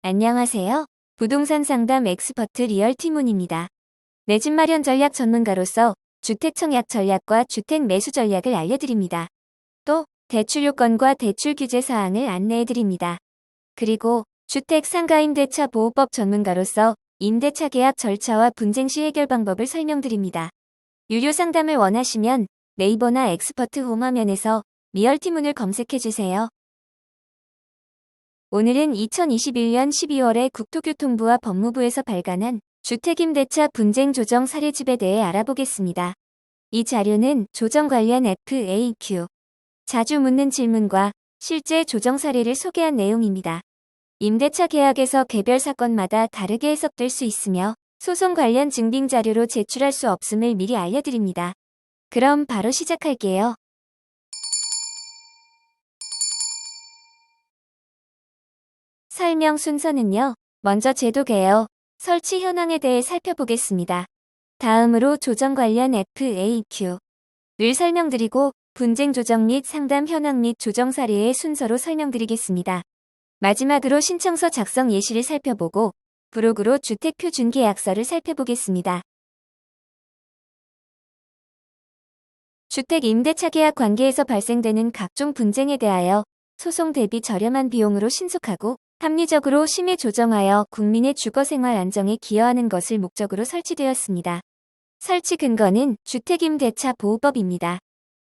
안녕하세요. 부동산 상담 엑스퍼트 리얼티문입니다. 내 집 마련 전략 전문가로서 주택 청약 전략과 주택 매수 전략을 알려드립니다. 또 대출 요건과 대출 규제 사항을 안내해드립니다. 그리고 주택 상가 임대차 보호법 전문가로서 임대차 계약 절차와 분쟁 시 해결 방법을 설명드립니다. 유료 상담을 원하시면 네이버나 엑스퍼트 홈 화면에서 리얼티문을 검색해주세요. 오늘은 2021년 12월에 국토교통부와 법무부에서 발간한 주택임대차 분쟁 조정 사례집에 대해 알아보겠습니다. 이 자료는 조정 관련 FAQ, 자주 묻는 질문과 실제 조정 사례를 소개한 내용입니다. 임대차 계약에서 개별 사건마다 다르게 해석될 수 있으며 소송 관련 증빙 자료로 제출할 수 없음을 미리 알려드립니다. 그럼 바로 시작할게요. 설명 순서는요. 먼저 제도 개요, 설치 현황에 대해 살펴보겠습니다. 다음으로 조정 관련 FAQ 를 설명드리고 분쟁 조정 및 상담 현황 및 조정 사례의 순서로 설명드리겠습니다. 마지막으로 신청서 작성 예시를 살펴보고 브로그로 주택 표준 계약서를 살펴보겠습니다. 주택 임대차 계약 관계에서 발생되는 각종 분쟁에 대하여 소송 대비 저렴한 비용으로 신속하고 합리적으로 심의 조정하여 국민의 주거생활 안정에 기여하는 것을 목적으로 설치되었습니다. 설치 근거는 주택임대차 보호법입니다.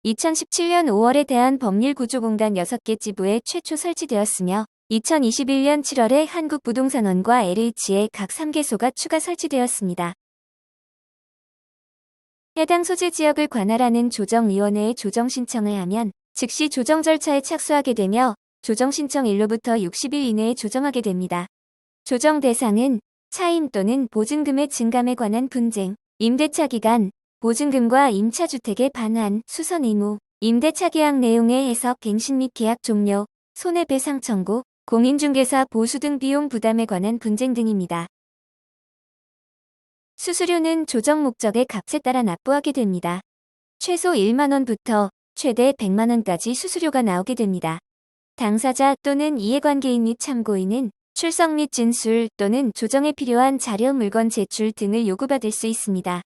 2017년 5월에 대한법률구조공단 6개 지부에 최초 설치되었으며 2021년 7월에 한국부동산원과 LH에 각 3개소가 추가 설치되었습니다. 해당 소재 지역을 관할하는 조정위원회에 조정 신청을 하면 즉시 조정 절차에 착수하게 되며 조정 신청 일로부터 60일 이내에 조정하게 됩니다. 조정 대상은 차임 또는 보증금의 증감에 관한 분쟁, 임대차 기간, 보증금과 임차주택의 반환, 수선 의무, 임대차 계약 내용의 해석 갱신 및 계약 종료, 손해배상 청구, 공인중개사 보수 등 비용 부담에 관한 분쟁 등입니다. 수수료는 조정 목적의 값에 따라 납부하게 됩니다. 최소 1만원부터 최대 100만원까지 수수료가 나오게 됩니다. 당사자 또는 이해관계인 및 참고인은 출석 및 진술 또는 조정에 필요한 자료 물건 제출 등을 요구받을 수 있습니다.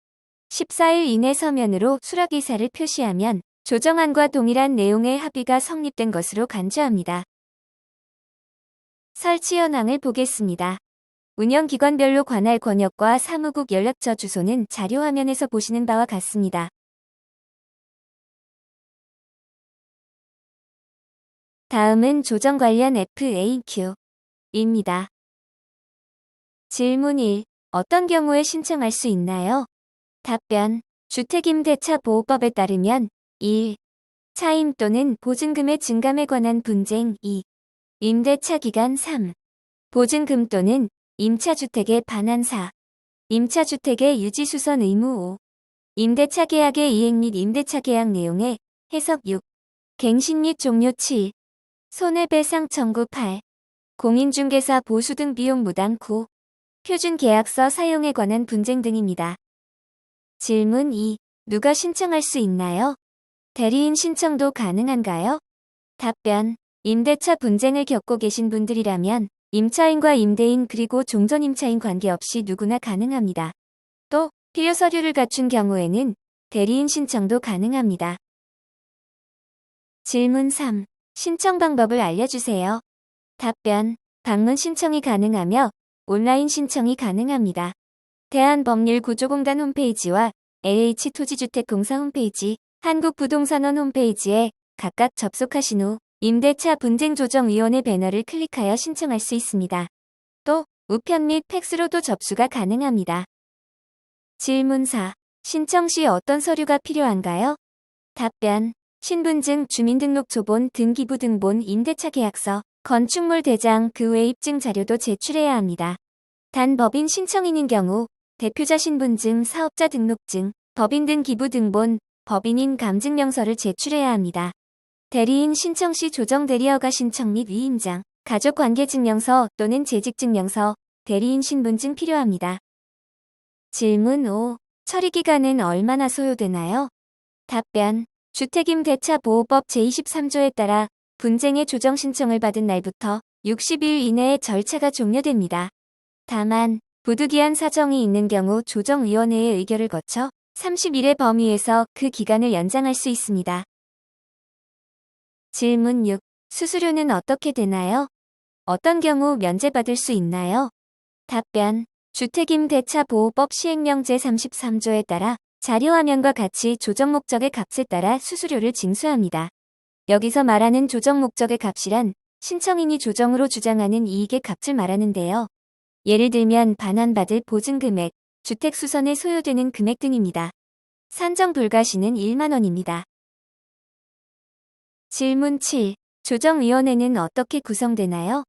14일 이내 서면으로 수락 의사를 표시하면 조정안과 동일한 내용의 합의가 성립된 것으로 간주합니다. 설치 현황을 보겠습니다. 운영기관별로 관할 권역과 사무국 연락처 주소는 자료 화면에서 보시는 바와 같습니다. 다음은 조정 관련 FAQ입니다. 질문 1. 어떤 경우에 신청할 수 있나요? 답변. 주택임대차 보호법에 따르면 1. 차임 또는 보증금의 증감에 관한 분쟁 2. 임대차 기간 3. 보증금 또는 임차주택의 반환 4. 임차주택의 유지수선 의무 5. 임대차 계약의 이행 및 임대차 계약 내용의 해석 6. 갱신 및 종료 7. 손해배상 청구 8. 공인중개사 보수 등 비용 부담 9. 표준 계약서 사용에 관한 분쟁 등입니다. 질문 2. 누가 신청할 수 있나요? 대리인 신청도 가능한가요? 답변. 임대차 분쟁을 겪고 계신 분들이라면 임차인과 임대인 그리고 종전임차인 관계없이 누구나 가능합니다. 또 필요 서류를 갖춘 경우에는 대리인 신청도 가능합니다. 질문 3. 신청 방법을 알려주세요. 답변. 방문 신청이 가능하며 온라인 신청이 가능합니다. 대한법률구조공단 홈페이지와 LH토지주택공사 홈페이지, 한국부동산원 홈페이지에 각각 접속하신 후 임대차 분쟁조정위원회 배너를 클릭하여 신청할 수 있습니다. 또 우편 및 팩스로도 접수가 가능합니다. 질문 4. 신청 시 어떤 서류가 필요한가요? 답변. 신분증, 주민등록조본, 등기부등본, 임대차 계약서, 건축물 대장 그 외 입증 자료도 제출해야 합니다. 단 법인 신청인인 경우 대표자 신분증, 사업자 등록증, 법인 등기부등본, 법인인 감증명서를 제출해야 합니다. 대리인 신청 시 조정 대리허가 신청 및 위임장, 가족관계증명서 또는 재직증명서, 대리인 신분증 필요합니다. 질문 5. 처리기간은 얼마나 소요되나요? 답변. 주택임대차 보호법 제23조에 따라 분쟁의 조정 신청을 받은 날부터 60일 이내에 절차가 종료됩니다. 다만 부득이한 사정이 있는 경우 조정위원회의 의결을 거쳐 30일의 범위에서 그 기간을 연장할 수 있습니다. 질문 6. 수수료는 어떻게 되나요? 어떤 경우 면제받을 수 있나요? 답변. 주택임대차보호법 시행령 제33조에 따라 자료화면과 같이 조정 목적의 값에 따라 수수료를 징수합니다. 여기서 말하는 조정 목적의 값이란 신청인이 조정으로 주장하는 이익의 값을 말하는데요. 예를 들면 반환받을 보증금액, 주택 수선에 소요되는 금액 등입니다. 산정 불가 시는 1만 원입니다. 질문 7. 조정위원회는 어떻게 구성되나요?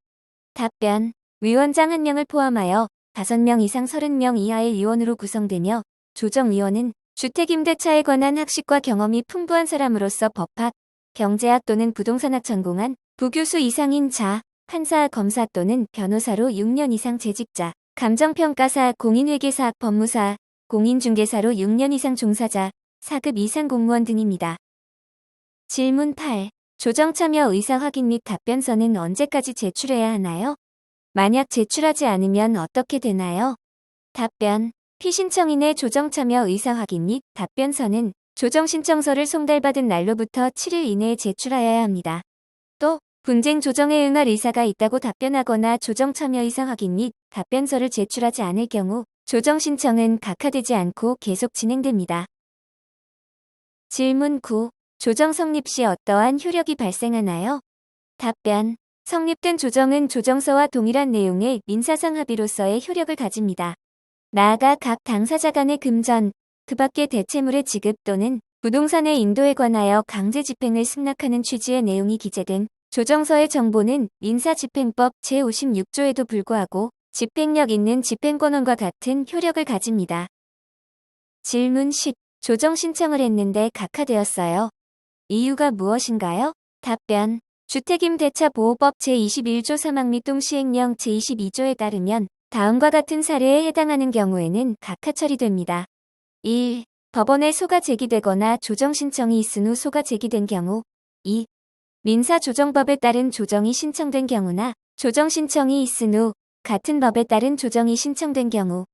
답변. 위원장 1명을 포함하여 5명 이상 30명 이하의 위원으로 구성되며 조정위원은 주택임대차에 관한 학식과 경험이 풍부한 사람으로서 법학, 경제학 또는 부동산학 전공한 부교수 이상인 자, 판사, 검사 또는 변호사로 6년 이상 재직자, 감정평가사, 공인회계사, 법무사, 공인중개사로 6년 이상 종사자, 4급 이상 공무원 등입니다. 질문 8. 조정참여 의사 확인 및 답변서는 언제까지 제출해야 하나요? 만약 제출하지 않으면 어떻게 되나요? 답변. 피신청인의 조정참여 의사 확인 및 답변서는 조정신청서를 송달받은 날로부터 7일 이내에 제출하여야 합니다. 또 분쟁 조정에 응할 의사가 있다고 답변하거나 조정참여 의사 확인 및 답변서를 제출하지 않을 경우 조정신청은 각하되지 않고 계속 진행됩니다. 질문 9. 조정 성립 시 어떠한 효력이 발생하나요? 답변. 성립된 조정은 조정서와 동일한 내용의 민사상 합의로서의 효력을 가집니다. 나아가 각 당사자 간의 금전, 그 밖의 대체물의 지급 또는 부동산의 인도에 관하여 강제 집행을 승낙하는 취지의 내용이 기재된 조정서의 정보는 민사집행법 제56조에도 불구하고 집행력 있는 집행권원과 같은 효력을 가집니다. 질문 10. 조정 신청을 했는데 각하되었어요. 이유가 무엇인가요? 답변. 주택임대차보호법 제21조 사망 및 동시행령 제22조에 따르면 다음과 같은 사례에 해당하는 경우에는 각하 처리됩니다. 1. 법원에 소가 제기되거나 조정신청이 있은 후 소가 제기된 경우. 2. 민사조정법에 따른 조정이 신청된 경우나 조정신청이 있은 후 같은 법에 따른 조정이 신청된 경우.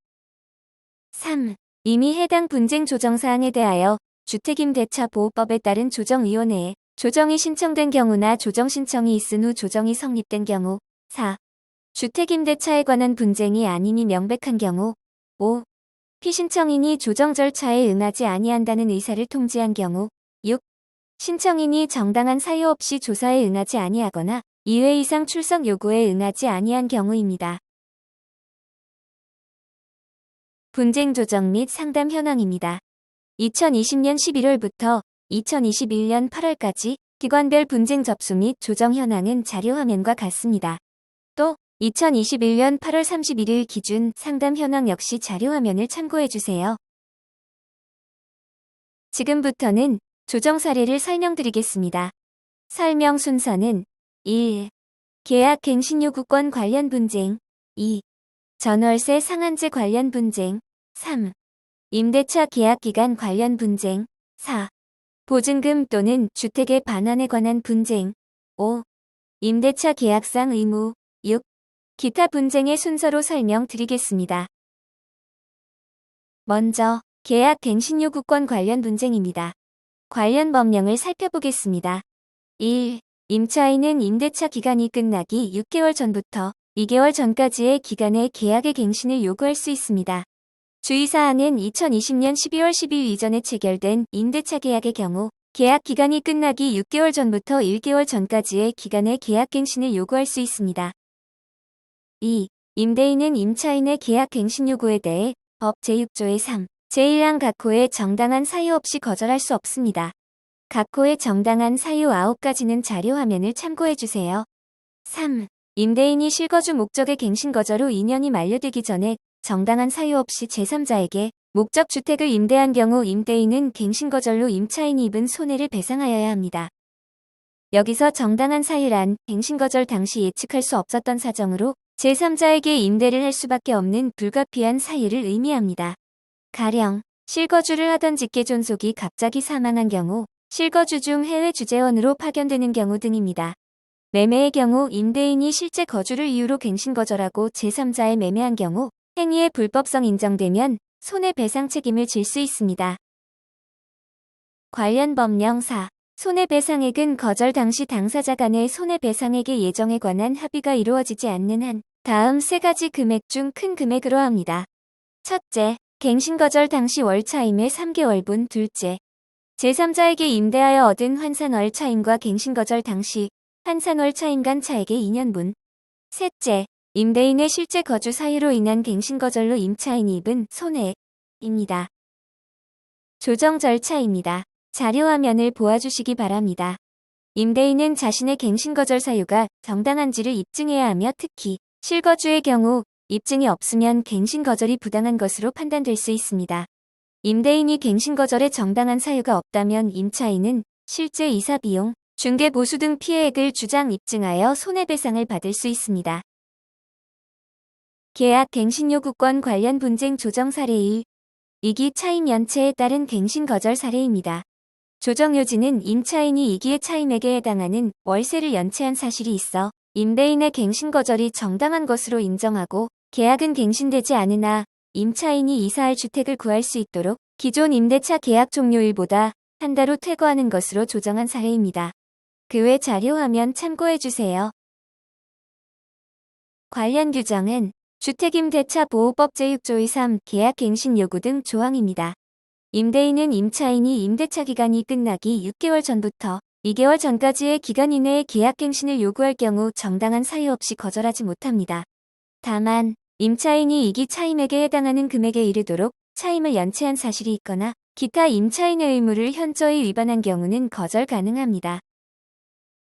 3. 이미 해당 분쟁 조정사항에 대하여 주택임대차보호법에 따른 조정위원회에 조정이 신청된 경우나 조정신청이 있은 후 조정이 성립된 경우. 4. 주택임대차에 관한 분쟁이 아님이 명백한 경우. 5. 피신청인이 조정 절차에 응하지 아니한다는 의사를 통지한 경우. 6. 신청인이 정당한 사유 없이 조사에 응하지 아니하거나 2회 이상 출석 요구에 응하지 아니한 경우입니다. 분쟁 조정 및 상담 현황입니다. 2020년 11월부터 2021년 8월까지 기관별 분쟁 접수 및 조정 현황은 자료 화면과 같습니다. 또 2021년 8월 31일 기준 상담 현황 역시 자료 화면을 참고해주세요. 지금부터는 조정 사례를 설명드리겠습니다. 설명 순서는 1. 계약 갱신 요구권 관련 분쟁. 2. 전월세 상한제 관련 분쟁. 3. 임대차 계약 기간 관련 분쟁. 4. 보증금 또는 주택의 반환에 관한 분쟁. 5. 임대차 계약상 의무. 6. 기타 분쟁의 순서로 설명드리겠습니다. 먼저 계약 갱신 요구권 관련 분쟁입니다. 관련 법령을 살펴보겠습니다. 1. 임차인은 임대차 기간이 끝나기 6개월 전부터 2개월 전까지의 기간에 계약의 갱신을 요구할 수 있습니다. 주의사항은 2020년 12월 10일 이전에 체결된 임대차 계약의 경우 계약 기간이 끝나기 6개월 전부터 1개월 전까지의 기간에 계약갱신을 요구할 수 있습니다. 2. 임대인은 임차인의 계약갱신 요구에 대해 법 제6조의 3, 제1항 각호의 정당한 사유 없이 거절할 수 없습니다. 각호의 정당한 사유 9가지는 자료 화면을 참고해주세요. 3. 임대인이 실거주 목적의 갱신 거절 후 2년이 만료되기 전에 정당한 사유 없이 제3자에게 목적 주택을 임대한 경우 임대인은 갱신 거절로 임차인이 입은 손해를 배상하여야 합니다. 여기서 정당한 사유란 갱신 거절 당시 예측할 수 없었던 사정으로 제3자에게 임대를 할 수밖에 없는 불가피한 사유를 의미합니다. 가령 실거주를 하던 직계존속이 갑자기 사망한 경우, 실거주 중 해외 주재원으로 파견되는 경우 등입니다. 매매의 경우 임대인이 실제 거주를 이유로 갱신 거절하고 제3자에 매매한 경우 행위의 불법성 인정되면 손해배상 책임을 질 수 있습니다. 관련 법령 4. 손해배상액은 거절 당시 당사자 간의 손해배상액의 예정에 관한 합의가 이루어지지 않는 한 다음 세 가지 금액 중 큰 금액으로 합니다. 첫째, 갱신 거절 당시 월 차임의 3개월분. 둘째, 제3자에게 임대하여 얻은 환산월 차임과 갱신 거절 당시 환산월 차임 간 차액의 2년분. 셋째, 임대인의 실제 거주 사유로 인한 갱신 거절로 임차인이 입은 손해입니다. 조정 절차입니다. 자료화면을 보아주시기 바랍니다. 임대인은 자신의 갱신 거절 사유가 정당한지를 입증해야 하며 특히 실거주의 경우 입증이 없으면 갱신 거절이 부당한 것으로 판단될 수 있습니다. 임대인이 갱신 거절에 정당한 사유가 없다면 임차인은 실제 이사 비용, 중개 보수 등 피해액을 주장 입증하여 손해배상을 받을 수 있습니다. 계약 갱신 요구권 관련 분쟁 조정 사례 1. 이기 차임 연체에 따른 갱신 거절 사례입니다. 조정 요지는 임차인이 이기의 차임액에 해당하는 월세를 연체한 사실이 있어 임대인의 갱신 거절이 정당한 것으로 인정하고 계약은 갱신되지 않으나 임차인이 이사할 주택을 구할 수 있도록 기존 임대차 계약 종료일보다 한 달 후 퇴거하는 것으로 조정한 사례입니다. 그 외 자료화면 참고해주세요. 관련 규정은 주택임대차 보호법 제6조 2.3 계약갱신 요구 등 조항입니다. 임대인은 임차인이 임대차 기간이 끝나기 6개월 전부터 2개월 전까지의 기간 이내에 계약갱신을 요구할 경우 정당한 사유 없이 거절하지 못합니다. 다만 임차인이 이기 차임액에 해당하는 금액에 이르도록 차임을 연체한 사실이 있거나 기타 임차인의 의무를 현저히 위반한 경우는 거절 가능합니다.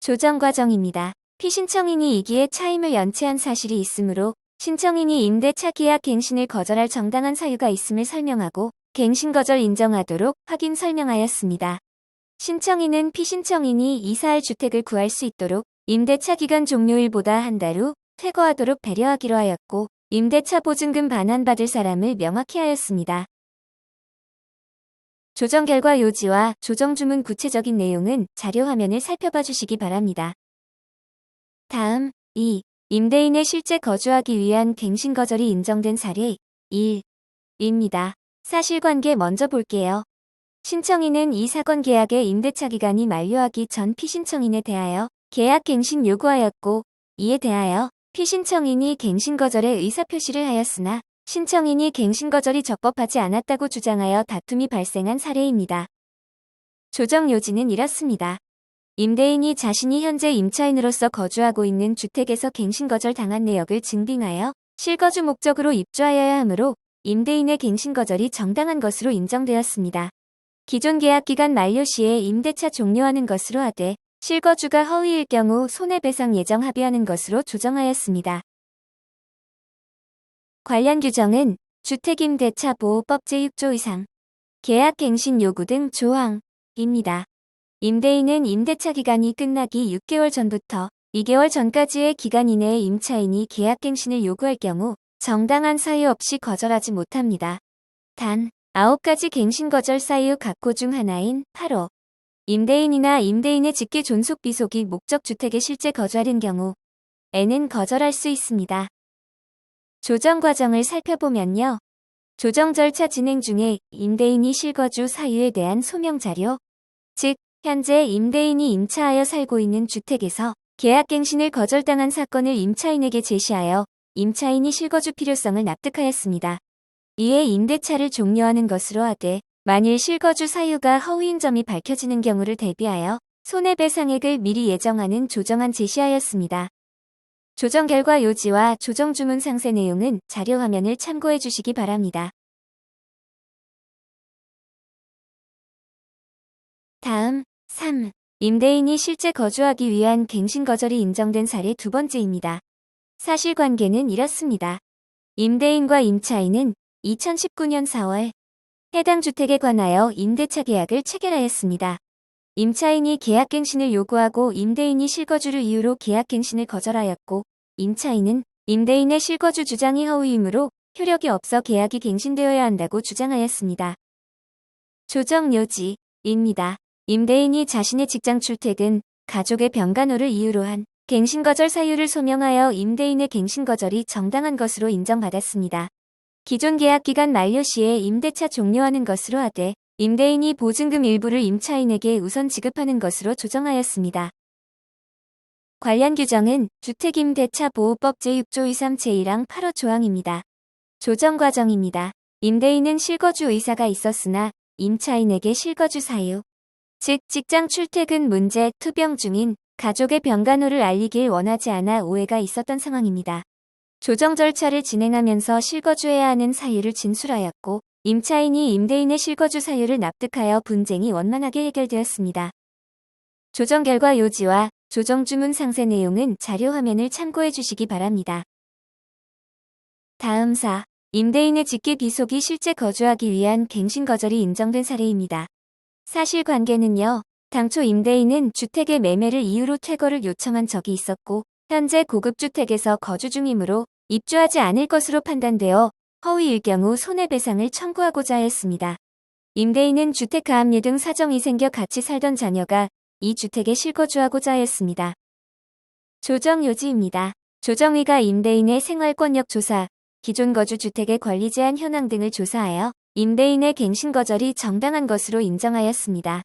조정 과정입니다. 피신청인이 이기의 차임을 연체한 사실이 있으므로 신청인이 임대차 계약 갱신을 거절할 정당한 사유가 있음을 설명하고 갱신 거절 인정하도록 확인 설명하였습니다. 신청인은 피신청인이 이사할 주택을 구할 수 있도록 임대차 기간 종료일보다 한 달 후 퇴거하도록 배려하기로 하였고 임대차 보증금 반환받을 사람을 명확히 하였습니다. 조정 결과 요지와 조정 주문 구체적인 내용은 자료 화면을 살펴봐 주시기 바랍니다. 다음 2. 임대인의 실제 거주하기 위한 갱신 거절이 인정된 사례 1입니다. 사실관계 먼저 볼게요. 신청인은 이 사건 계약의 임대차 기간이 만료하기 전 피신청인에 대하여 계약 갱신 요구하였고 이에 대하여 피신청인이 갱신 거절에 의사표시를 하였으나 신청인이 갱신 거절이 적법하지 않았다고 주장하여 다툼이 발생한 사례입니다. 조정 요지는 이렇습니다. 임대인이 자신이 현재 임차인으로서 거주하고 있는 주택에서 갱신 거절 당한 내역을 증빙하여 실거주 목적으로 입주하여야 하므로 임대인의 갱신 거절이 정당한 것으로 인정되었습니다. 기존 계약 기간 만료 시에 임대차 종료하는 것으로 하되 실거주가 허위일 경우 손해배상 예정 합의하는 것으로 조정하였습니다. 관련 규정은 주택임대차 보호법 제6조 2.3 계약 갱신 요구 등 조항입니다. 임대인은 임대차 기간이 끝나기 6개월 전부터 2개월 전까지의 기간 이내에 임차인이 계약 갱신을 요구할 경우 정당한 사유 없이 거절하지 못합니다. 단 9가지 갱신 거절 사유 각호 중 하나인 8호 임대인이나 임대인의 직계 존속 비속이 목적 주택에 실제 거주하는 경우에는 거절할 수 있습니다. 조정 과정을 살펴보면요. 조정 절차 진행 중에 임대인이 실거주 사유에 대한 소명 자료, 즉 현재 임대인이 임차하여 살고 있는 주택에서 계약갱신을 거절당한 사건을 임차인에게 제시하여 임차인이 실거주 필요성을 납득하였습니다. 이에 임대차를 종료하는 것으로 하되 만일 실거주 사유가 허위인 점이 밝혀지는 경우를 대비하여 손해배상액을 미리 예정하는 조정안 제시하였습니다. 조정 결과 요지와 조정 주문 상세 내용은 자료 화면을 참고해 주시기 바랍니다. 다음 3. 임대인이 실제 거주하기 위한 갱신 거절이 인정된 사례 두 번째입니다. 사실관계는 이렇습니다. 임대인과 임차인은 2019년 4월 해당 주택에 관하여 임대차 계약을 체결하였습니다. 임차인이 계약갱신을 요구하고 임대인이 실거주를 이유로 계약갱신을 거절하였고 임차인은 임대인의 실거주 주장이 허위이므로 효력이 없어 계약이 갱신되어야 한다고 주장하였습니다. 조정 요지입니다. 임대인이 자신의 직장 출퇴근, 가족의 병간호를 이유로 한 갱신거절 사유를 소명하여 임대인의 갱신거절이 정당한 것으로 인정받았습니다. 기존 계약기간 만료 시에 임대차 종료하는 것으로 하되 임대인이 보증금 일부를 임차인에게 우선 지급하는 것으로 조정하였습니다. 관련 규정은 주택임대차보호법 제6조 23 제1항 8호 조항입니다. 조정 과정입니다. 임대인은 실거주 의사가 있었으나 임차인에게 실거주 사유, 즉 직장 출퇴근 문제, 투병 중인 가족의 병간호를 알리길 원하지 않아 오해가 있었던 상황입니다. 조정 절차를 진행하면서 실거주해야 하는 사유를 진술하였고 임차인이 임대인의 실거주 사유를 납득하여 분쟁이 원만하게 해결되었습니다. 조정 결과 요지와 조정 주문 상세 내용은 자료 화면을 참고해 주시기 바랍니다. 다음 사, 임대인의 직계 비속이 실제 거주하기 위한 갱신거절이 인정된 사례입니다. 사실관계는요. 당초 임대인은 주택의 매매를 이유로 퇴거를 요청한 적이 있었고 현재 고급주택에서 거주 중이므로 입주하지 않을 것으로 판단되어 허위일 경우 손해배상을 청구하고자 했습니다. 임대인은 주택가압류 등 사정이 생겨 같이 살던 자녀가 이 주택에 실거주하고자 했습니다. 조정 요지입니다. 조정위가 임대인의 생활권역 조사, 기존 거주 주택의 권리 제한 현황 등을 조사하여 임대인의 갱신거절이 정당한 것으로 인정하였습니다.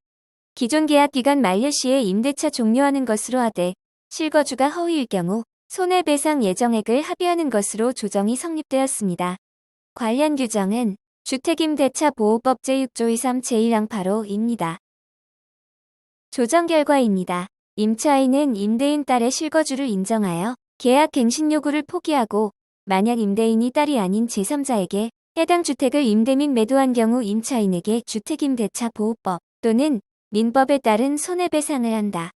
기존 계약기간 만료 시에 임대차 종료하는 것으로 하되 실거주가 허위일 경우 손해배상 예정액을 합의하는 것으로 조정이 성립되었습니다. 관련 규정은 주택임대차보호법 제6조 23 제1항 8호입니다. 조정 결과입니다. 임차인은 임대인 딸의 실거주를 인정하여 계약 갱신 요구를 포기하고 만약 임대인이 딸이 아닌 제3자에게 해당 주택을 임대 및 매도한 경우 임차인에게 주택임대차보호법 또는 민법에 따른 손해배상을 한다.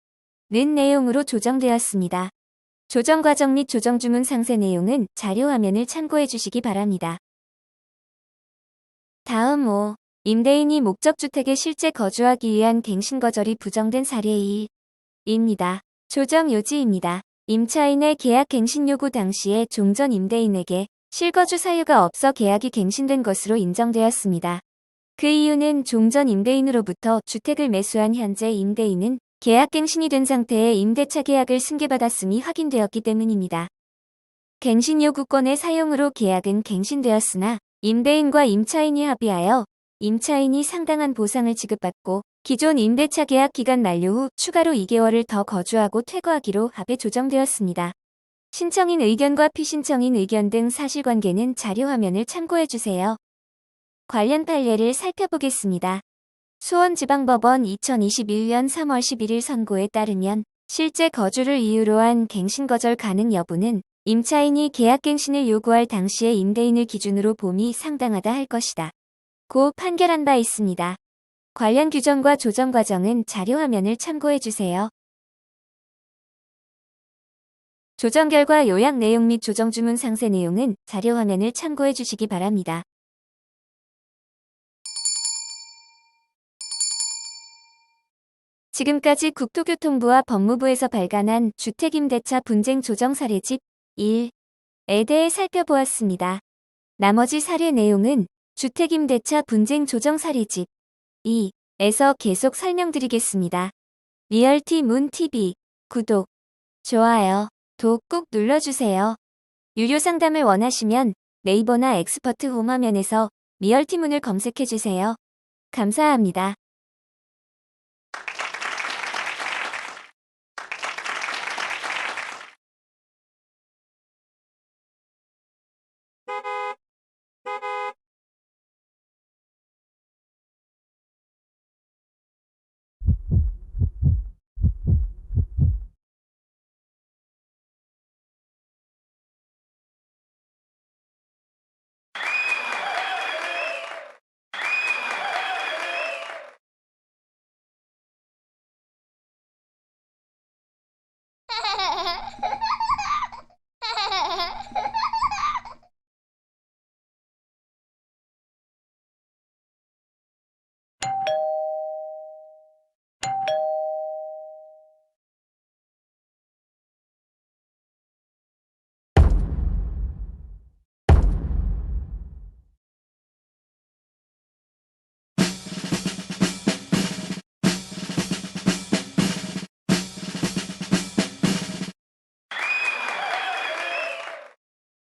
는 내용으로 조정되었습니다. 조정 과정 및 조정 주문 상세 내용은 자료 화면을 참고해 주시기 바랍니다. 다음 5. 임대인이 목적주택에 실제 거주하기 위한 갱신거절이 부정된 사례 2입니다. 조정 요지입니다. 임차인의 계약 갱신 요구 당시에 종전 임대인에게 실거주 사유가 없어 계약이 갱신된 것으로 인정되었습니다. 그 이유는 종전 임대인으로부터 주택을 매수한 현재 임대인은 계약 갱신이 된 상태에 임대차 계약을 승계받았음이 확인되었기 때문입니다. 갱신 요구권의 사용으로 계약은 갱신되었으나 임대인과 임차인이 합의하여 임차인이 상당한 보상을 지급받고 기존 임대차 계약 기간 만료 후 추가로 2개월을 더 거주하고 퇴거하기로 합의 조정되었습니다. 신청인 의견과 피신청인 의견 등 사실관계는 자료 화면을 참고해주세요. 관련 판례를 살펴보겠습니다. 수원지방법원 2021년 3월 11일 선고에 따르면 실제 거주를 이유로 한 갱신거절 가능 여부는 임차인이 계약갱신을 요구할 당시의 임대인을 기준으로 봄이 상당하다 할 것이다. 고 판결한 바 있습니다. 관련 규정과 조정 과정은 자료 화면을 참고해주세요. 조정 결과 요약 내용 및 조정 주문 상세 내용은 자료 화면을 참고해 주시기 바랍니다. 지금까지 국토교통부와 법무부에서 발간한 주택임대차 분쟁 조정 사례집 1에 대해 살펴보았습니다. 나머지 사례 내용은 주택임대차 분쟁 조정 사례집 2에서 계속 설명드리겠습니다. 리얼티문TV 구독, 좋아요, 꼭 눌러주세요. 유료 상담을 원하시면 네이버나 엑스퍼트 홈 화면에서 리얼티문을 검색해주세요. 감사합니다.